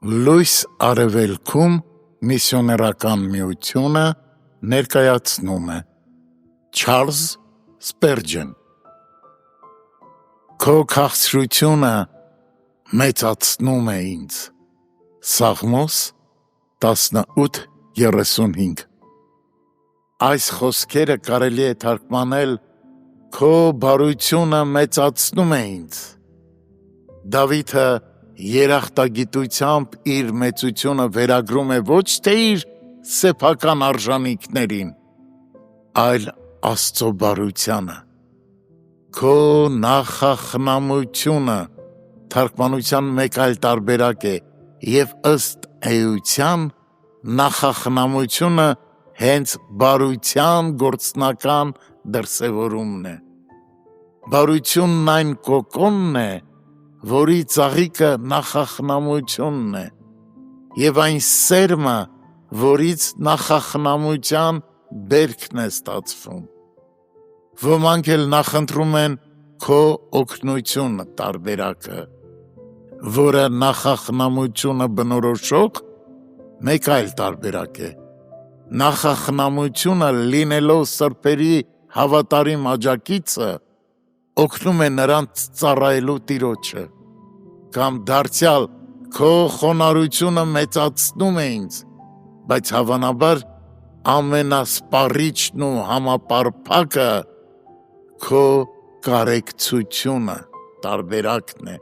Լույս արևելքում միսիոներական միությունը ներկայացնում է Չարլզ Սպերջեն Քո քաղցրությունը մեծացնում է ինձ Սաղմոս 18:35 Այս խոսքերը կարելի է թարգմանել Քո բարությունը մեծացնում է ինձ Դավիթը երախտագիտությամբ իր մեծությունը վերագրում է ոչ թե իր սեփական արժանինքներին, այլ Աստծո բարությանը։ Քո նախախնամությունը թարգմանության մեկ այլ տարբերակ է և ըստ էության նախախնամությունը հենց բարության գործնական դրսևորումն է։ Բարությունն այն կոկոնն է, որի ծաղիկը նախախնամությունն է, և այն սերմը, որից նախախնամության բերքն է ստացվում։ Ոմանք էլ նախընտրում են քո օգնությունը տարբերակը, որը նախախնամությունը բնորոշող մեկ այլ տարբերակ է։ Նախախնամությունը լինելով սրբերի հավատարիմ աջակիցը, օգնում է նրանց ծառայելու Տիրոջը, կամ դարձյալ քո խոնարհությունը մեծացնում է ինձ, բայց հավանաբար ամենասպառիչն ու համապարփակը քո կարեկցությունը տարբերակն է,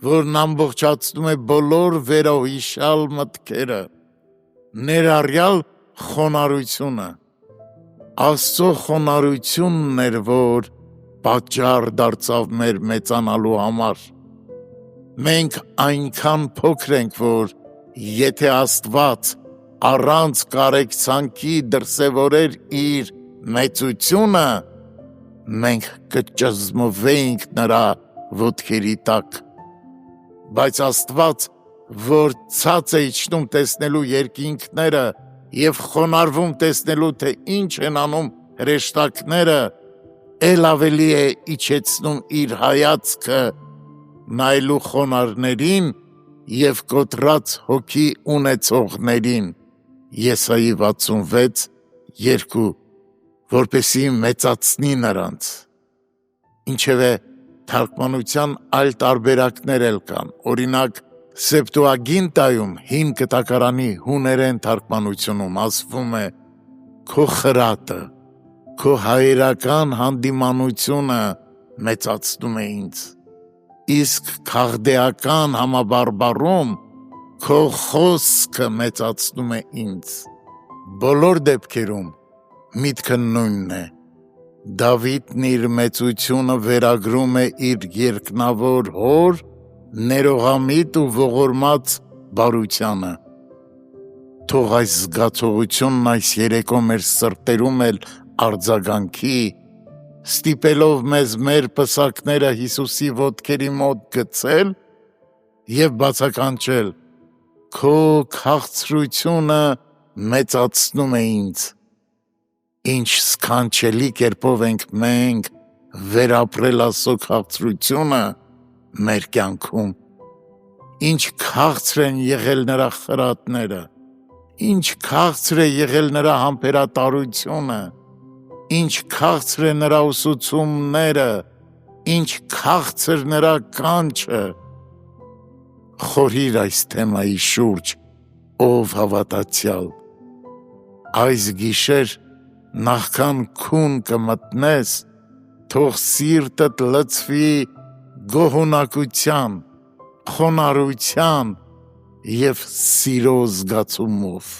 որն ամբողջացնում է բոլոր վերոհիշյալ մտքերը, ներառյալ խոնարհությունը։ Աստծո խոնարհությունն էր, որ պատճառ դարձավ մեր մեծանալու համար։ Մենք այնքան փոքր ենք, որ եթե Աստված առանց կարեկցանքի դրսևորեր իր մեծությունը, մենք կճզմվեինք նրա ոտքերի տակ։ Բայց Աստված, որ ցած է իջնում տեսնելու երկինքները և խոնարհվում տեսնելու, թե ինչ են անում հրեշտակները, էլ ավելի է իջեցնում իր հայացքը նայելու խոնարհներին և կոտրած հոգի ունեցողներին, Եսայի 66:2, որպեսզի մեծացնի նրանց։ Ինչևէ, թարգմանության այլ տարբերակներ էլ կան, օրինակ Սեպտուագինտայում հին կտակարանի հուներեն թարգմանությունում ասվում է «Քո խրատը, քո հայրական հանդիմանությունը մեծացնում է ինձ», իսկ քաղդեական համաբառում «Քո խոսքը մեծացնում է ինձ»։ Բոլոր դեպքերում միտքը նույնն է։ Դավիթն իր մեծությունը վերագրում է իր երկնավոր հոր ներողամիտ ու ողորմած բարությանը։ Թող այս զգացողությունն այս երեկո մեր սրտերում էլ արձագանքի, ստիպելով մեզ մեր պսակները Հիսուսի ոտքերի մոտ գցել և բացականչել. «Քո քաղցրությունը մեծացնում է ինձ»։ Ինչ սքանչելի կերպով ենք մենք վերապրել Աստծո քաղցրությունը մեր կյանքում։ Ինչ քաղցր են եղել նրա խրատները, ինչ քաղցր է եղել նրա համբերատարությունը, ինչ քաղցր է նրա ուսուցումները, ինչ քաղցր նրա կանչը։ Խորհիր այս թեմայի շուրջ, ով հավատացյալ։ Այս գիշեր նախքան քուն կմտնես, թող սիրտդ լցվի գոհունակության, խոնարհության և սիրո զգացումով։